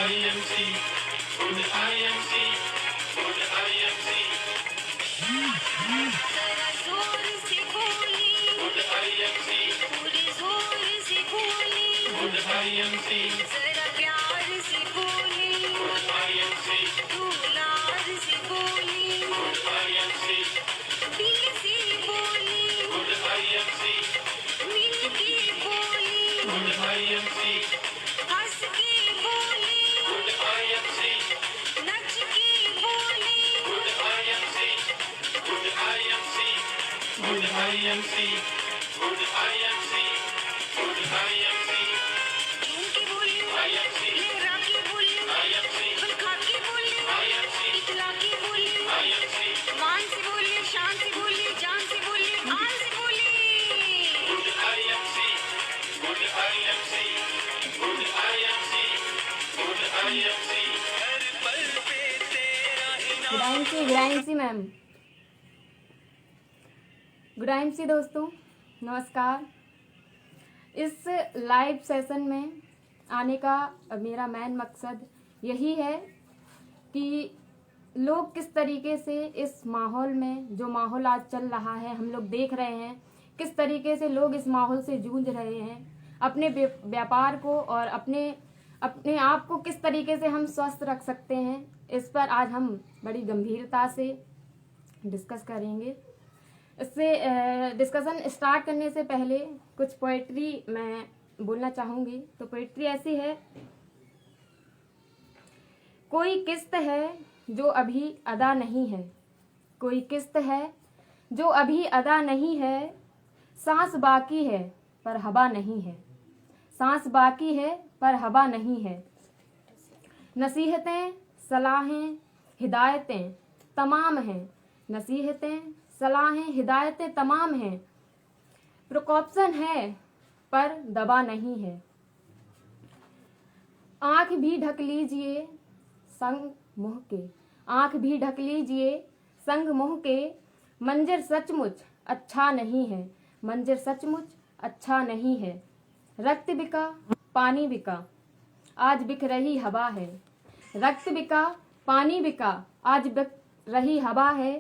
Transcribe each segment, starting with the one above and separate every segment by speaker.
Speaker 1: IMC, good IMC, good IMC.
Speaker 2: जरा जोर से बोली,
Speaker 1: Good IMC,
Speaker 2: पूरे जोर से बोली,
Speaker 1: good IMC,
Speaker 2: जरा प्यार से बोली,
Speaker 1: good IMC,
Speaker 2: दुलार से बोली,
Speaker 1: good IMC,
Speaker 2: दिल से बोली,
Speaker 1: good IMC,
Speaker 2: मिल के बोली,
Speaker 1: good IMC,
Speaker 2: हंस के बोली,
Speaker 1: good IMC,
Speaker 2: नच के बोली,
Speaker 1: good IMC, good IMC, good IMC, good IMC, good IMC,
Speaker 2: झूम के बोली,
Speaker 1: IMC,
Speaker 2: लहरा के बोली,
Speaker 1: IMC,
Speaker 2: बलखा के बोली,
Speaker 1: IMC,
Speaker 2: इतला के बोली,
Speaker 1: IMC,
Speaker 2: मान से बोली, शान से बोली, जान से बोली, आन से बोली।
Speaker 1: good IMC, good IMC, good IMC, good IMC. हर पल पे तेरा ही नाम.
Speaker 3: गुड मैम, गुड आइम सी दोस्तों, नमस्कार। इस लाइव सेशन में आने का मेरा मेन मकसद यही है कि लोग किस तरीके से इस माहौल में, जो माहौल आज चल रहा है, हम लोग देख रहे हैं किस तरीके से लोग इस माहौल से जूझ रहे हैं, अपने व्यापार को और अपने आप को किस तरीके से हम स्वस्थ रख सकते हैं, इस पर आज हम बड़ी गंभीरता से डिस्कस करेंगे। इससे डिस्कशन स्टार्ट करने से पहले कुछ पोएट्री मैं बोलना चाहूँगी। तो पोएट्री ऐसी है, कोई किस्त है जो अभी अदा नहीं है, कोई किस्त है जो अभी अदा नहीं है, सांस बाकी है पर हवा नहीं है, सांस बाकी है पर हवा नहीं है। नसीहतें सलाहें हिदायतें तमाम हैं, नसीहतें सलाहें हिदायतें तमाम हैं, प्रिकॉप्शन है पर दवा नहीं है। आँख भी ढक लीजिए संग मुँह के, आँख भी ढक लीजिए संग मुँह के, मंजर सचमुच अच्छा नहीं है, मंजर सचमुच अच्छा नहीं है। रक्त बिका पानी बिका आज बिक रही हवा है, रक्त बिका पानी बिका आज बिक रही हवा है।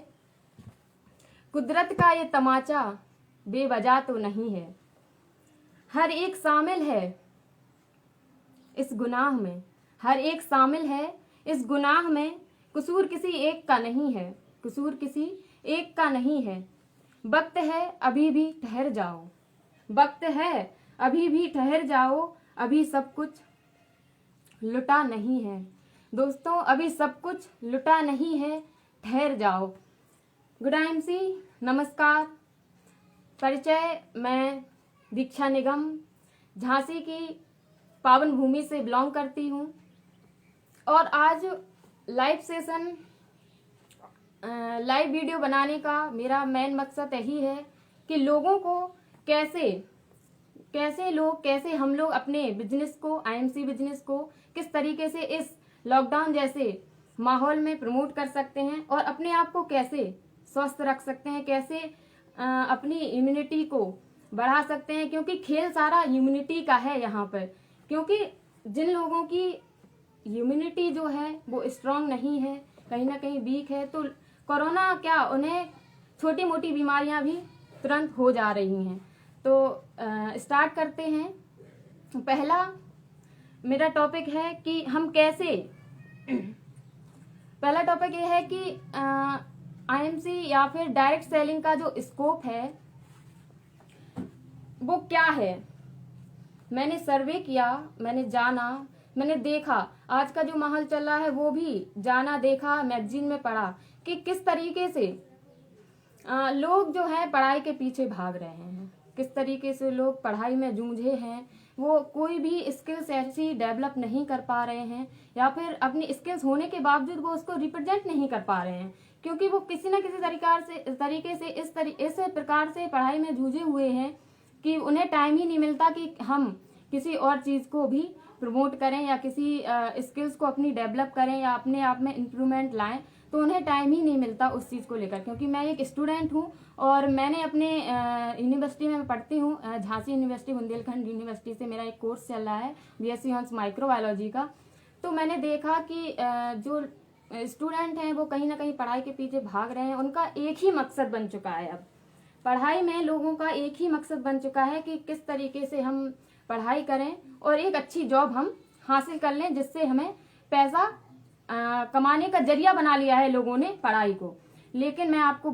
Speaker 3: कुदरत का ये तमाचा बेवजह तो नहीं है, हर एक शामिल है इस गुनाह में, हर एक शामिल है इस गुनाह में। कसूर किसी एक का नहीं है, कसूर किसी एक का नहीं है। वक्त है अभी भी ठहर जाओ, वक्त है अभी भी ठहर जाओ, अभी सब कुछ लुटा नहीं है दोस्तों, अभी सब कुछ लुटा नहीं है, ठहर जाओ। गुड IMC, नमस्कार। परिचय, मैं दीक्षा निगम झांसी की पावन भूमि से बिलोंग करती हूँ और आज लाइव सेशन, लाइव वीडियो बनाने का मेरा मेन मकसद यही है कि लोगों को कैसे हम लोग अपने बिजनेस को, IMC बिजनेस को किस तरीके से इस लॉकडाउन जैसे माहौल में प्रमोट कर सकते हैं और अपने आप को कैसे स्वस्थ रख सकते हैं, कैसे अपनी इम्यूनिटी को बढ़ा सकते हैं, क्योंकि खेल सारा इम्यूनिटी का है यहाँ पर। क्योंकि जिन लोगों की इम्यूनिटी जो है वो स्ट्रांग नहीं है, कहीं ना कहीं वीक है, तो कोरोना क्या, उन्हें छोटी मोटी बीमारियां भी तुरंत हो जा रही हैं। तो स्टार्ट करते हैं। पहला मेरा टॉपिक है कि हम कैसे पहला टॉपिक ये है कि IMC या फिर डायरेक्ट सेलिंग का जो स्कोप है वो क्या है। मैंने सर्वे किया, मैंने जाना, मैंने देखा, आज का जो माहौल चल रहा है वो भी जाना, देखा, मैगजीन में पढ़ा कि किस तरीके से लोग जो है पढ़ाई के पीछे भाग रहे हैं, किस तरीके से लोग पढ़ाई में जूझे हैं, वो कोई भी स्किल्स ऐसी डेवलप नहीं कर पा रहे हैं, या फिर अपनी स्किल्स होने के बावजूद वो उसको रिप्रेजेंट नहीं कर पा रहे हैं, क्योंकि वो किसी न किसी तरीके से इस प्रकार से पढ़ाई में जूझे हुए हैं कि उन्हें टाइम ही नहीं मिलता कि हम किसी और चीज़ को भी प्रमोट करें या किसी स्किल्स को अपनी डेवलप करें या अपने आप में इम्प्रूवमेंट लाएं, तो उन्हें टाइम ही नहीं मिलता उस चीज़ को लेकर। क्योंकि मैं एक स्टूडेंट हूँ और मैंने अपने यूनिवर्सिटी में पढ़ती हूँ, झांसी यूनिवर्सिटी, बुंदेलखंड यूनिवर्सिटी से मेरा एक कोर्स चल रहा है BSc ऑनर्स माइक्रोबायोलॉजी का। तो मैंने देखा कि जो स्टूडेंट हैं वो कहीं ना कहीं पढ़ाई के पीछे भाग रहे हैं। उनका एक ही मकसद बन चुका है, अब पढ़ाई में लोगों का एक ही मकसद बन चुका है कि किस तरीके से हम पढ़ाई करें और एक अच्छी जॉब हम हासिल कर लें, जिससे हमें पैसा कमाने का जरिया बना लिया है लोगों ने पढ़ाई को। लेकिन मैं आपको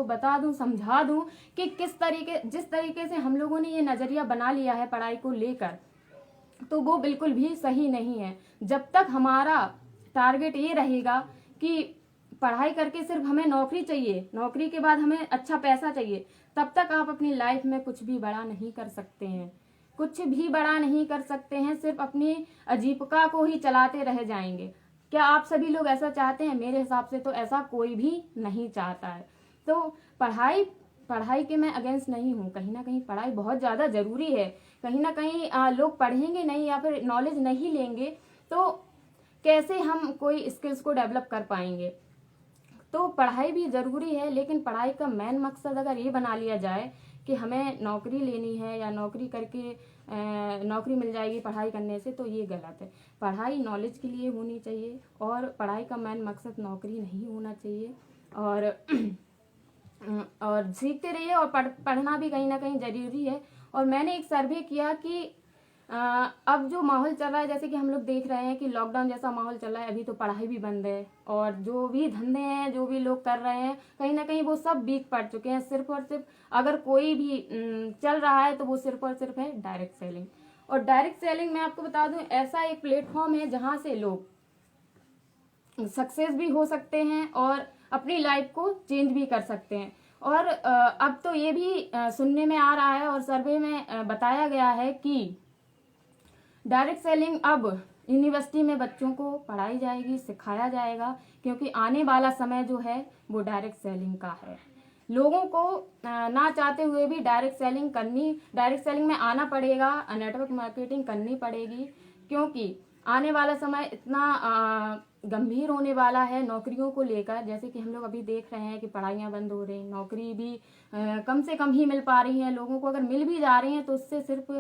Speaker 3: बता दूं समझा दूं कि जिस तरीके से हम लोगों ने ये नजरिया बना लिया है पढ़ाई को लेकर, तो वो बिल्कुल भी सही नहीं है। जब तक हमारा टारगेट ये रहेगा कि पढ़ाई करके सिर्फ हमें नौकरी चाहिए, नौकरी के बाद हमें अच्छा पैसा चाहिए, तब तक आप अपनी लाइफ में कुछ भी बड़ा नहीं कर सकते हैं, कुछ भी बड़ा नहीं कर सकते हैं। सिर्फ अपनी आजीविका को ही चलाते रह जाएंगे। क्या आप सभी लोग ऐसा चाहते हैं? मेरे हिसाब से तो ऐसा कोई भी नहीं चाहता है। तो पढ़ाई के मैं अगेंस्ट नहीं हूँ। कहीं ना कहीं पढ़ाई बहुत ज़्यादा ज़रूरी है। कहीं ना कहीं लोग पढ़ेंगे नहीं या फिर नॉलेज नहीं लेंगे तो कैसे हम कोई स्किल्स को डेवलप कर पाएंगे। तो पढ़ाई भी ज़रूरी है, लेकिन पढ़ाई का मेन मकसद अगर ये बना लिया जाए कि हमें नौकरी लेनी है या नौकरी करके नौकरी मिल जाएगी पढ़ाई करने से, तो ये गलत है। पढ़ाई नॉलेज के लिए होनी चाहिए और पढ़ाई का मेन मकसद नौकरी नहीं होना चाहिए। और सीखते रहिए और पढ़ना भी कहीं ना कहीं ज़रूरी है। और मैंने एक सर्वे किया कि अब जो माहौल चल रहा है, जैसे कि हम लोग देख रहे हैं कि लॉकडाउन जैसा माहौल चल रहा है, अभी तो पढ़ाई भी बंद है और जो भी धंधे हैं, जो भी लोग कर रहे हैं, कहीं ना कहीं वो सब वीक पड़ चुके हैं। सिर्फ और सिर्फ अगर कोई भी चल रहा है तो वो सिर्फ और सिर्फ है डायरेक्ट सेलिंग। और डायरेक्ट सेलिंग मैं आपको बता दूं, ऐसा एक प्लेटफॉर्म है जहां से लोग सक्सेस भी हो सकते हैं और अपनी लाइफ को चेंज भी कर सकते हैं। और अब तो ये भी सुनने में आ रहा है और सर्वे में बताया गया है कि डायरेक्ट सेलिंग अब यूनिवर्सिटी में बच्चों को पढ़ाई जाएगी, सिखाया जाएगा, क्योंकि आने वाला समय जो है वो डायरेक्ट सेलिंग का है। लोगों को ना चाहते हुए भी डायरेक्ट सेलिंग में आना पड़ेगा, नेटवर्क मार्केटिंग करनी पड़ेगी, क्योंकि आने वाला समय इतना गंभीर होने वाला है नौकरियों को लेकर। जैसे कि हम लोग अभी देख रहे हैं कि पढ़ाइयाँ बंद हो रही, नौकरी भी कम से कम ही मिल पा रही हैं लोगों को। अगर मिल भी जा रही हैं तो उससे सिर्फ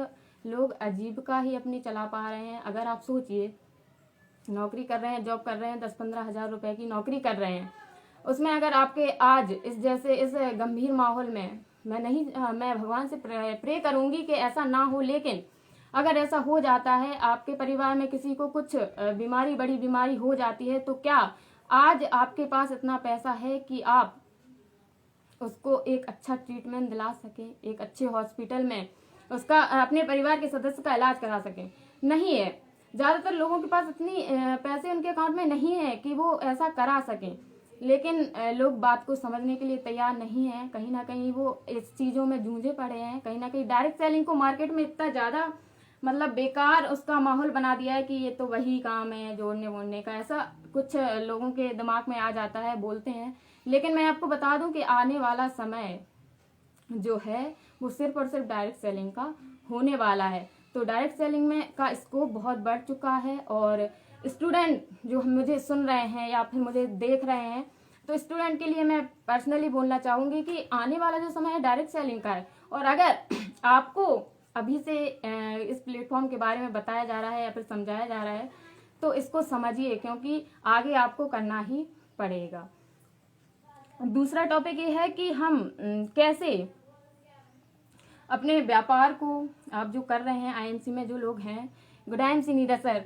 Speaker 3: लोग आजीविका ही अपनी चला पा रहे हैं। अगर आप सोचिए, नौकरी कर रहे हैं, जॉब कर रहे हैं, 10-15 हज़ार रुपए की नौकरी कर रहे हैं, उसमें अगर आपके आज इस गंभीर माहौल में मैं भगवान से प्रे करूंगी कि ऐसा ना हो, लेकिन अगर ऐसा हो जाता है, आपके परिवार में किसी को कुछ बड़ी बीमारी हो जाती है, तो क्या आज आपके पास इतना पैसा है कि आप उसको एक अच्छा ट्रीटमेंट दिला सकें, एक अच्छे हॉस्पिटल में उसका अपने परिवार के सदस्य का इलाज करा सकें? नहीं है। ज़्यादातर लोगों के पास इतनी पैसे उनके अकाउंट में नहीं है कि वो ऐसा करा सकें, लेकिन लोग बात को समझने के लिए तैयार नहीं है। कहीं ना कहीं वो इस चीज़ों में जूझे पड़े हैं। कहीं ना कहीं डायरेक्ट सेलिंग को मार्केट में इतना ज़्यादा बेकार उसका माहौल बना दिया है कि ये तो वही काम है जोड़ने वोड़ने का, ऐसा कुछ लोगों के दिमाग में आ जाता है, बोलते हैं। लेकिन मैं आपको बता दूं कि आने वाला समय जो है वो सिर्फ और सिर्फ डायरेक्ट सेलिंग का होने वाला है। तो डायरेक्ट सेलिंग में का स्कोप बहुत बढ़ चुका है। और स्टूडेंट जो मुझे सुन रहे हैं या फिर मुझे देख रहे हैं, तो स्टूडेंट के लिए मैं पर्सनली बोलना चाहूँगी कि आने वाला जो समय है डायरेक्ट सेलिंग का है। और अगर आपको अभी से इस प्लेटफॉर्म के बारे में बताया जा रहा है या फिर समझाया जा रहा है, तो इसको समझिए, क्योंकि आगे आपको करना ही पड़ेगा। दूसरा टॉपिक ये है कि हम कैसे अपने व्यापार को, आप जो कर रहे हैं आईएमसी में जो लोग हैं, आईएमसी नहीं सर,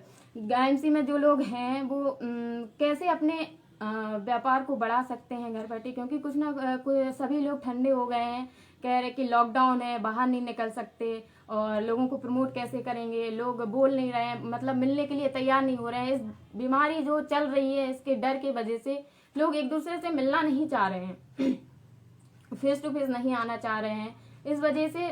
Speaker 3: आईएमसी में जो लोग हैं वो कैसे अपने व्यापार को बढ़ा सकते हैं घर बैठे। क्योंकि कुछ ना सभी लोग ठंडे हो गए हैं, कह रहे कि लॉकडाउन है, बाहर नहीं निकल सकते और लोगों को प्रमोट कैसे करेंगे, लोग बोल नहीं रहे हैं, मतलब मिलने के लिए तैयार नहीं हो रहे हैं। इस बीमारी जो चल रही है इसके डर की वजह से लोग एक दूसरे से मिलना नहीं चाह रहे हैं, फेस टू फेस नहीं आना चाह रहे हैं। इस वजह से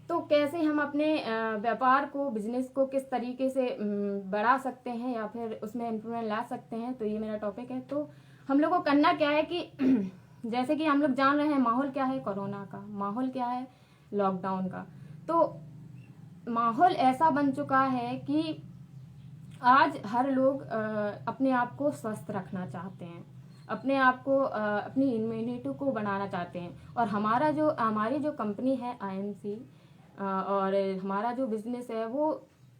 Speaker 3: तो कैसे हम अपने व्यापार को, बिजनेस को किस तरीके से बढ़ा सकते हैं या फिर उसमें इम्प्रूवमेंट ला सकते हैं, तो ये मेरा टॉपिक है। तो हम लोग को करना क्या है कि जैसे कि हम लोग जान रहे हैं माहौल क्या है कोरोना का, माहौल क्या है लॉकडाउन का। तो माहौल ऐसा बन चुका है कि आज हर लोग अपने आप को स्वस्थ रखना चाहते हैं, अपने आप को अपनी इम्यूनिटी को बढ़ाना चाहते हैं। और हमारी जो कंपनी है आईएमसी और हमारा जो बिजनेस है वो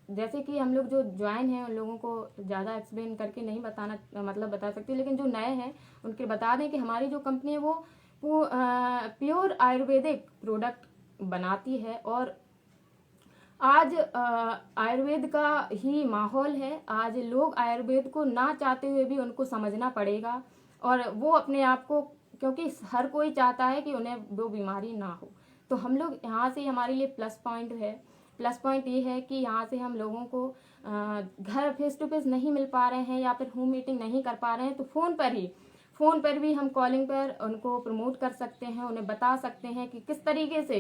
Speaker 3: जैसे कि हम लोग जो ज्वाइन हैं उन लोगों को ज़्यादा एक्सप्लेन करके नहीं बताना मतलब बता सकती, लेकिन जो नए हैं उनके बता दें कि हमारी जो कंपनी है वो प्योर आयुर्वेदिक प्रोडक्ट बनाती है। और आज आयुर्वेद का ही माहौल है। आज लोग आयुर्वेद को ना चाहते हुए भी उनको समझना पड़ेगा, और वो अपने आप को, क्योंकि हर कोई चाहता है कि उन्हें वो बीमारी ना हो। तो हम लोग यहाँ से, हमारे लिए प्लस पॉइंट है। प्लस पॉइंट ये है कि यहाँ से हम लोगों को घर फेस टू फेस नहीं मिल पा रहे हैं या फिर होम मीटिंग नहीं कर पा रहे हैं, तो फ़ोन पर भी हम कॉलिंग पर उनको प्रमोट कर सकते हैं, उन्हें बता सकते हैं कि किस तरीके से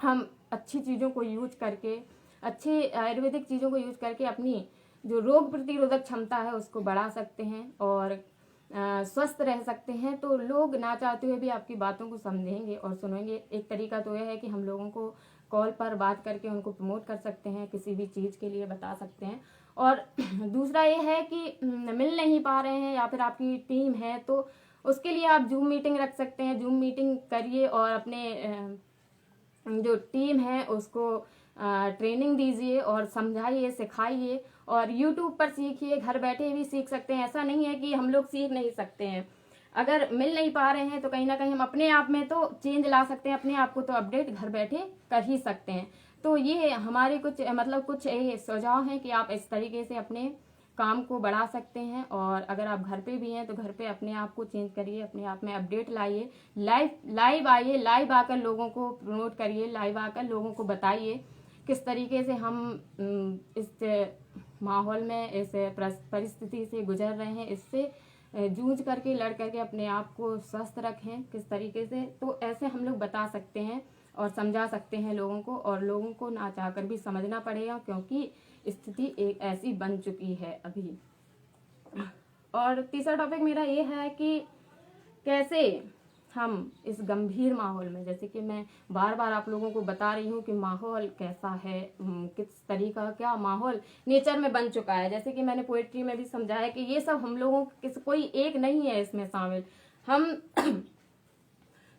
Speaker 3: हम अच्छी चीज़ों को यूज करके, अच्छी आयुर्वेदिक चीज़ों को यूज करके अपनी जो रोग प्रतिरोधक क्षमता है उसको बढ़ा सकते हैं और स्वस्थ रह सकते हैं। तो लोग ना चाहते हुए भी आपकी बातों को समझेंगे और सुनेंगे। एक तरीका तो यह है कि हम लोगों को कॉल पर बात करके उनको प्रमोट कर सकते हैं, किसी भी चीज़ के लिए बता सकते हैं। और दूसरा ये है कि मिल नहीं पा रहे हैं या फिर आपकी टीम है, तो उसके लिए आप जूम मीटिंग रख सकते हैं। जूम मीटिंग करिए और अपने जो टीम है उसको ट्रेनिंग दीजिए और समझाइए, सिखाइए, और यूट्यूब पर सीखिए। घर बैठे भी सीख सकते हैं, ऐसा नहीं है कि हम लोग सीख नहीं सकते हैं। अगर मिल नहीं पा रहे हैं तो कहीं ना कहीं हम अपने आप में तो चेंज ला सकते हैं, अपने आप को तो अपडेट घर बैठे कर ही सकते हैं। तो ये हमारे कुछ ये सुझाव हैं कि आप इस तरीके से अपने काम को बढ़ा सकते हैं। और अगर आप घर पे भी हैं तो घर पे अपने आप को चेंज करिए, अपने आप में अपडेट लाइए, लाइव आइए, लाइव आकर लोगों को प्रमोट करिए, लाइव आकर लोगों को बताइए किस तरीके से हम इस माहौल में, इस परिस्थिति से गुजर रहे हैं, इससे जूझ करके, लड़ करके अपने आप को स्वस्थ रखें किस तरीके से। तो ऐसे हम लोग बता सकते हैं और समझा सकते हैं लोगों को, और लोगों को ना चाहकर भी समझना पड़ेगा, क्योंकि स्थिति एक ऐसी बन चुकी है अभी। और तीसरा टॉपिक मेरा ये है कि कैसे हम इस गंभीर माहौल में, जैसे कि मैं बार बार आप लोगों को बता रही हूँ कि माहौल कैसा है, किस तरीका क्या माहौल नेचर में बन चुका है। जैसे कि मैंने पोएट्री में भी समझाया कि ये सब हम लोगों कोई एक नहीं है इसमें शामिल, हम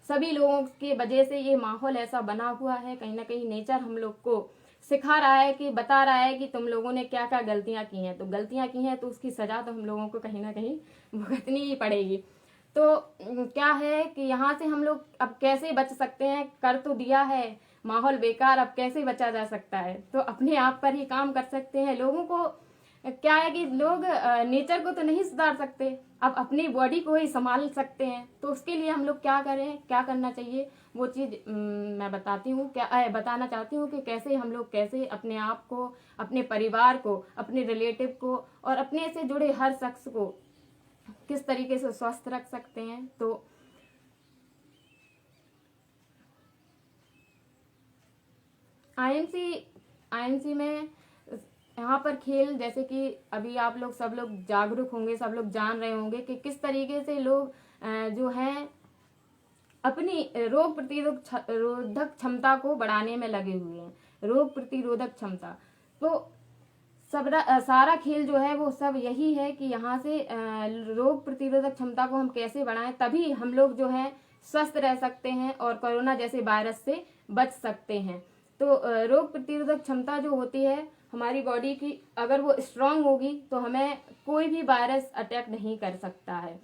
Speaker 3: सभी लोगों के वजह से ये माहौल ऐसा बना हुआ है। कहीं ना कहीं नेचर हम लोग को सिखा रहा है, कि बता रहा है कि तुम लोगों ने क्या क्या गलतियां की हैं, तो गलतियां की हैं तो उसकी सजा तो हम लोगों को कहीं ना कहीं भुगतनी ही पड़ेगी। तो क्या है कि यहाँ से हम लोग अब कैसे बच सकते हैं, कर तो दिया है माहौल बेकार, अब कैसे बचा जा सकता है। तो अपने आप पर ही काम कर सकते हैं। लोगों को क्या है कि लोग नेचर को तो नहीं सुधार सकते, अब अपनी बॉडी को ही संभाल सकते हैं। तो उसके लिए हम लोग क्या करें, क्या करना चाहिए, वो चीज़ मैं बताना चाहती हूँ कि कैसे हम लोग, कैसे अपने आप को, अपने परिवार को, अपने रिलेटिव को और अपने से जुड़े हर शख्स को किस तरीके से स्वस्थ रख सकते हैं। तो आईएमसी में यहाँ पर खेल, जैसे कि अभी आप लोग सब लोग जागरूक होंगे, सब लोग जान रहे होंगे कि किस तरीके से लोग जो हैं अपनी रोग प्रतिरोधक क्षमता को बढ़ाने में लगे हुए हैं। रोग प्रतिरोधक क्षमता, तो सारा खेल जो है वो सब यही है कि यहाँ से रोग प्रतिरोधक क्षमता को हम कैसे बढ़ाएं, तभी हम लोग जो है स्वस्थ रह सकते हैं और कोरोना जैसे वायरस से बच सकते हैं। तो रोग प्रतिरोधक क्षमता जो होती है हमारी बॉडी की, अगर वो स्ट्रांग होगी तो हमें कोई भी वायरस अटैक नहीं कर सकता है,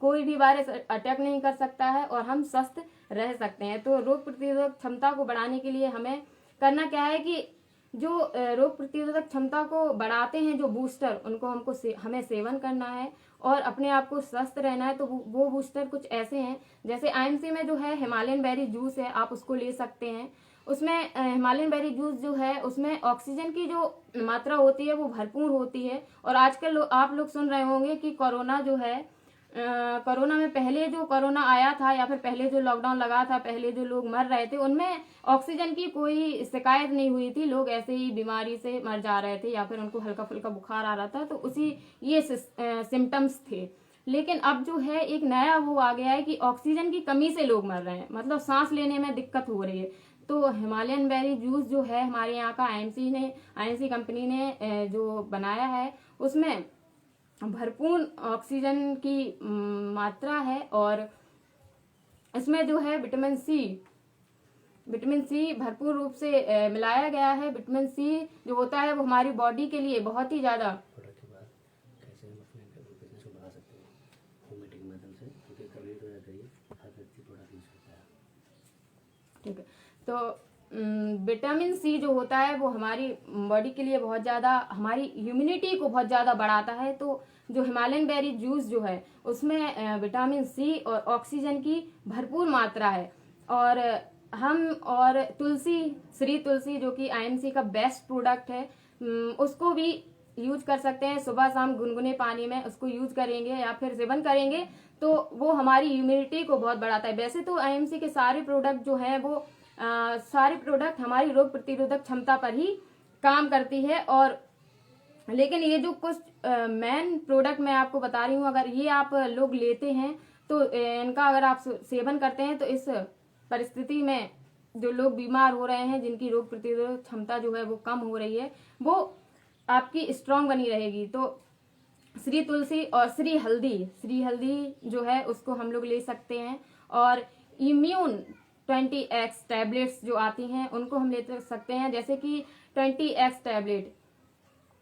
Speaker 3: कोई भी वायरस अटैक नहीं कर सकता है और हम स्वस्थ रह सकते हैं। तो रोग प्रतिरोधक क्षमता को बढ़ाने के लिए हमें करना क्या है कि जो रोग प्रतिरोधक क्षमता को बढ़ाते हैं जो बूस्टर, उनको हमें सेवन करना है और अपने आप को स्वस्थ रहना है। तो वो बूस्टर कुछ ऐसे हैं, जैसे आईएमसी में जो है हिमालयन बेरी जूस है, आप उसको ले सकते हैं। उसमें हिमालयन बेरी जूस जो है उसमें ऑक्सीजन की जो मात्रा होती है वो भरपूर होती है। और आजकल आप लोग सुन रहे होंगे कि कोरोना जो है, कोरोना में पहले जो कोरोना आया था या फिर पहले जो लॉकडाउन लगा था, पहले जो लोग मर रहे थे उनमें ऑक्सीजन की कोई शिकायत नहीं हुई थी, लोग ऐसे ही बीमारी से मर जा रहे थे या फिर उनको हल्का फुल्का बुखार आ रहा था, तो उसी ये सिम्टम्स थे। लेकिन अब जो है एक नया वो आ गया है कि ऑक्सीजन की कमी से लोग मर रहे हैं, मतलब सांस लेने में दिक्कत हो रही है। तो हिमालयन बेरी जूस जो है हमारे यहाँ का आईएमसी कंपनी ने जो बनाया है उसमें भरपूर ऑक्सीजन की मात्रा है और इसमें जो है विटामिन विटामिन सी भरपूर रूप से मिलाया गया है। विटामिन सी जो होता है वो हमारी बॉडी के लिए बहुत ही ज़्यादा।
Speaker 4: प्रोडक्ट के बाद कैसे हम अपने बिजनेस को बढ़ा सकते हैं होममेड मेथड से, क्योंकि कभी तो रहता ही हर व्यक्ति प्रोडक्ट यूज करता है।
Speaker 3: ठीक है, तो विटामिन सी जो होता है वो हमारी बॉडी के लिए बहुत ज़्यादा, हमारी इम्यूनिटी को बहुत ज़्यादा बढ़ाता है। तो जो हिमालयन बेरी जूस जो है उसमें विटामिन सी और ऑक्सीजन की भरपूर मात्रा है। और तुलसी, श्री तुलसी जो कि आईएमसी का बेस्ट प्रोडक्ट है, उसको भी यूज कर सकते हैं। सुबह शाम गुनगुने पानी में उसको यूज करेंगे या फिर सेवन करेंगे तो वो हमारी इम्यूनिटी को बहुत बढ़ाता है। वैसे तो आईएमसी के सारे प्रोडक्ट जो हैं वो सारे प्रोडक्ट हमारी रोग प्रतिरोधक क्षमता पर ही काम करती है। और लेकिन ये जो कुछ मेन प्रोडक्ट मैं आपको बता रही हूँ, अगर ये आप लोग लेते हैं तो इनका अगर आप सेवन करते हैं तो इस परिस्थिति में जो लोग बीमार हो रहे हैं, जिनकी रोग प्रतिरोधक क्षमता जो है वो कम हो रही है, वो आपकी स्ट्रांग बनी रहेगी। तो श्री तुलसी और श्री हल्दी जो है उसको हम लोग ले सकते हैं। और इम्यून 20x टैबलेट्स जो आती हैं उनको हम ले सकते हैं, जैसे कि 20x टैबलेट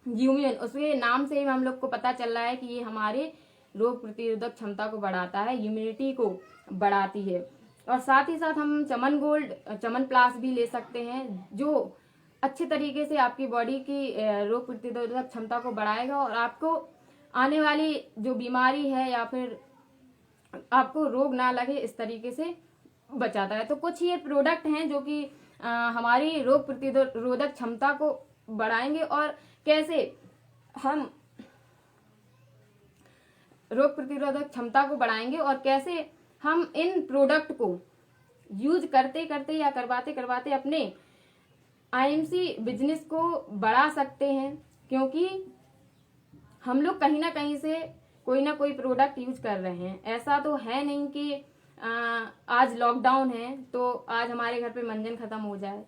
Speaker 3: यूमियन, उसके नाम से ही हम लोग को पता चल रहा है कि ये हमारे रोग प्रतिरोधक क्षमता को बढ़ाता है, इम्यूनिटी को बढ़ाती है। और साथ ही साथ हम चमन गोल्ड, चमन प्लास भी ले सकते हैं, जो अच्छे तरीके से आपकी बॉडी की रोग प्रतिरोधक क्षमता को बढ़ाएगा और आपको आने वाली जो बीमारी है या फिर आपको रोग ना लगे इस तरीके से बचाता है। तो कुछ ये प्रोडक्ट हैं जो कि हमारी रोग प्रतिरोधक क्षमता को बढ़ाएंगे। और कैसे हम रोग प्रतिरोधक क्षमता को बढ़ाएंगे और कैसे हम इन प्रोडक्ट को यूज करते करते या करवाते करवाते अपने आईएमसी बिजनेस को बढ़ा सकते हैं। क्योंकि हम लोग कहीं ना कहीं से कोई ना कोई प्रोडक्ट यूज कर रहे हैं। ऐसा तो है नहीं कि आज लॉकडाउन है तो आज हमारे घर पे मंजन खत्म हो जाए,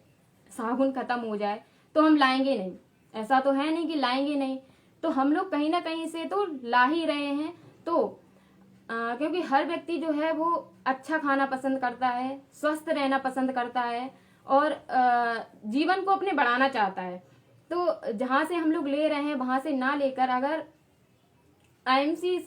Speaker 3: साबुन खत्म हो जाए तो हम लाएंगे नहीं। ऐसा तो है नहीं कि लाएंगे नहीं, तो हम लोग कहीं ना कहीं से तो ला ही रहे हैं। तो क्योंकि हर व्यक्ति जो है वो अच्छा खाना पसंद करता है, स्वस्थ रहना पसंद करता है और जीवन को अपने बढ़ाना चाहता है। तो जहाँ से हम लोग ले रहे हैं वहां से ना लेकर अगर आईएमसी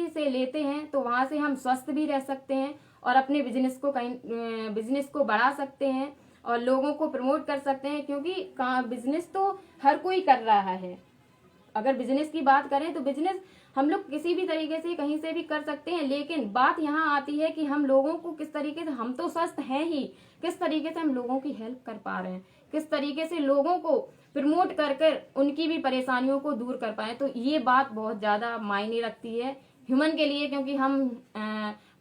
Speaker 3: से लेते हैं तो वहां से हम स्वस्थ भी रह सकते हैं और अपने बिजनेस को बढ़ा सकते हैं और लोगों को प्रमोट कर सकते हैं। क्योंकि बिजनेस तो हर कोई कर रहा है। अगर बिजनेस की बात करें तो बिजनेस हम लोग किसी भी तरीके से कहीं से भी कर सकते हैं, लेकिन बात यहाँ आती है कि हम लोगों को किस तरीके से, हम तो स्वस्थ हैं ही, किस तरीके से हम लोगों की हेल्प कर पा रहे हैं, किस तरीके से लोगों को प्रमोट कर कर उनकी भी परेशानियों को दूर कर पाए। तो ये बात बहुत ज्यादा मायने रखती है ह्यूमन के लिए, क्योंकि हम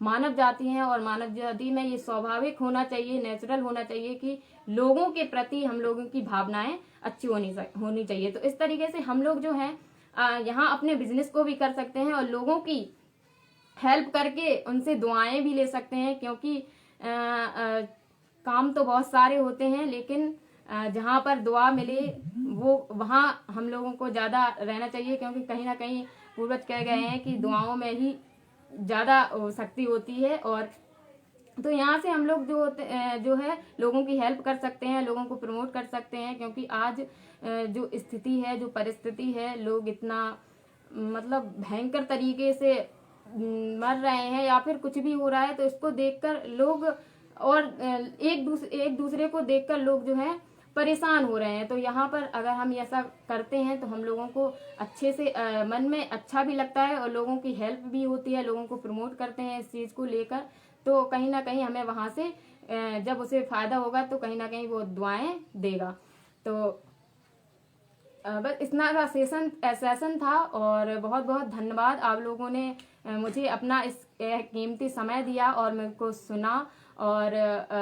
Speaker 3: मानव जाति हैं और मानव जाति में ये स्वाभाविक होना चाहिए, नेचुरल होना चाहिए कि लोगों के प्रति हम लोगों की भावनाएं अच्छी होनी चाहिए। तो इस तरीके से हम लोग जो हैं यहाँ अपने बिजनेस को भी कर सकते हैं और लोगों की हेल्प करके उनसे दुआएं भी ले सकते हैं। क्योंकि काम तो बहुत सारे होते हैं, लेकिन जहाँ पर दुआ मिले वो वहाँ हम लोगों को ज़्यादा रहना चाहिए। क्योंकि कहीं ना कहीं पूर्वज कह गए हैं कि दुआओं में ही ज़्यादा शक्ति होती है। और तो यहाँ से हम लोग जो है लोगों की हेल्प कर सकते हैं, लोगों को प्रमोट कर सकते हैं। क्योंकि आज जो स्थिति है, जो परिस्थिति है, लोग इतना मतलब भयंकर तरीके से मर रहे हैं या फिर कुछ भी हो रहा है, तो इसको देखकर लोग और एक दूसरे को देखकर लोग जो है परेशान हो रहे हैं। तो यहाँ पर अगर हम ऐसा करते हैं तो हम लोगों को अच्छे से मन में अच्छा भी लगता है और लोगों की हेल्प भी होती है, लोगों को प्रमोट करते हैं इस चीज़ को लेकर। तो कहीं ना कहीं हमें वहाँ से जब उसे फायदा होगा तो कहीं ना कहीं वो दुआएं देगा। तो बस इतना का सेशन था और बहुत बहुत धन्यवाद आप लोगों ने मुझे अपना इस कीमती समय दिया और मेरे को सुना। और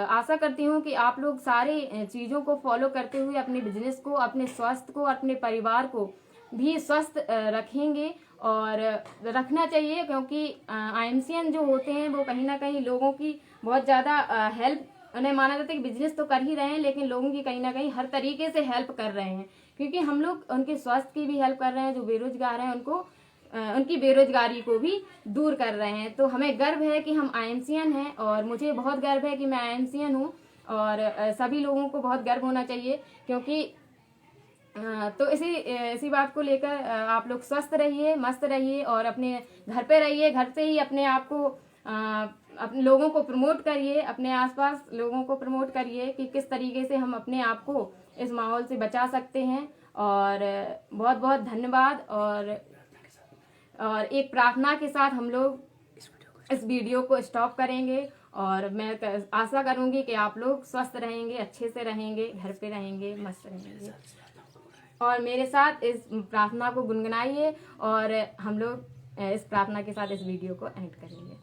Speaker 3: आशा करती हूँ कि आप लोग सारे चीज़ों को फॉलो करते हुए अपने बिजनेस को, अपने स्वास्थ्य को, अपने परिवार को भी स्वस्थ रखेंगे और रखना चाहिए। क्योंकि आईएमसीएन जो होते हैं वो कहीं ना कहीं लोगों की बहुत ज़्यादा हेल्प, उन्हें माना जाता है कि बिजनेस तो कर ही रहे हैं लेकिन लोगों की कहीं ना कहीं हर तरीके से हेल्प कर रहे हैं। क्योंकि हम लोग उनके स्वास्थ्य की भी हेल्प कर रहे हैं, जो बेरोजगार हैं उनको उनकी बेरोजगारी को भी दूर कर रहे हैं। तो हमें गर्व है कि हम आईएमसीएन हैं और मुझे बहुत गर्व है कि मैं आईएमसीएन हूँ और सभी लोगों को बहुत गर्व होना चाहिए, क्योंकि तो इसी बात को लेकर आप लोग स्वस्थ रहिए, मस्त रहिए और अपने घर पे रहिए। घर से ही अपने आप को अपने लोगों को प्रमोट करिए, अपने आसपास लोगों को प्रमोट करिए कि किस तरीके से हम अपने आप को इस माहौल से बचा सकते हैं। और बहुत बहुत धन्यवाद। और एक प्रार्थना के साथ हम लोग इस वीडियो को स्टॉप करेंगे और मैं आशा करूंगी कि आप लोग स्वस्थ रहेंगे, अच्छे से रहेंगे, घर पे रहेंगे, मस्त रहेंगे। और मेरे साथ इस प्रार्थना को गुनगुनाइए और हम लोग इस प्रार्थना के साथ इस वीडियो को एंड करेंगे।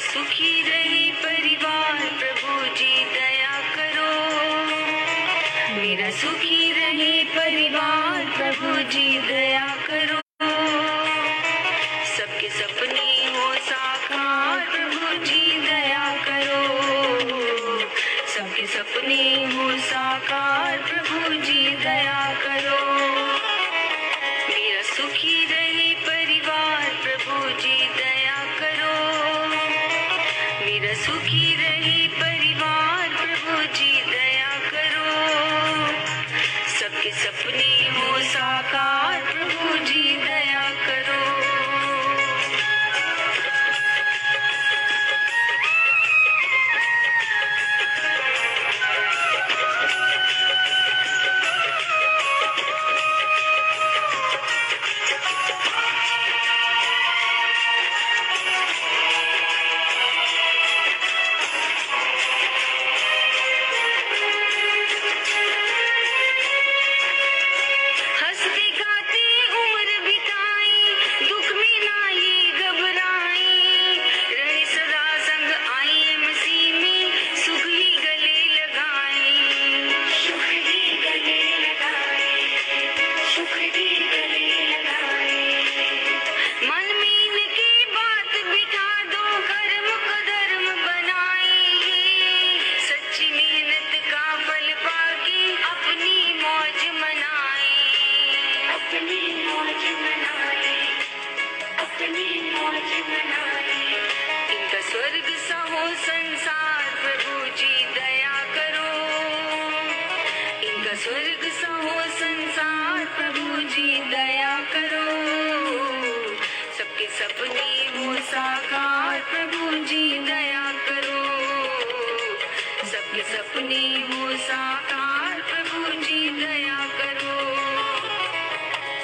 Speaker 2: सुखी रहे परिवार प्रभु जी दया करो। मेरा सुखी रहे परिवार प्रभु जी दया करो। सबके सपने हो साकार प्रभु जी दया करो। सबके सपने हो साकार प्रभु जी दया करो। मेरा सुखी रहे परिवार प्रभु जी दया करो। मेरा सुखी रहे परिवार प्रभु जी दया करो। सबके सपने हो साकार प्रभु जी दया करो। हंसते गाते उम्र बिताई, दुख में ना ये घबराई। रहे सदा संग IMC में, सुख ही गले लगाए। सुख ही गले लगाए, सुख ही गले लगाए। मन में इनकी बात बिठा दो, कर्म को धर्म बनाए। सच्ची मेहनत का फल पाके अपनी मौज मनाए। अपनी मौज मनाए, अपनी मौज मनाए। इनका स्वर्ग सा हो संसार प्रभु जी दया करो। इनका स्वर्ग सा हो संसार प्रभु जी दया करो। सबके सपने हो साकार प्रभु जी दया करो। सबके सपने हो साकार प्रभु जी दया करो।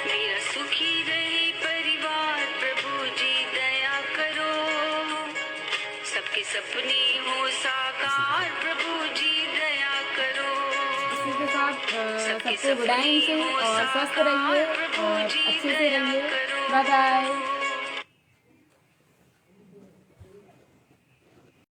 Speaker 2: मेरा सुखी रहे परिवार प्रभु जी दया करो। सबके सपने हो साकार प्रभु जी दया करो।
Speaker 3: इसी के साथ सबको गुड नाइट से और स्वस्थ रहिए और अच्छे से रहिए। Bye bye.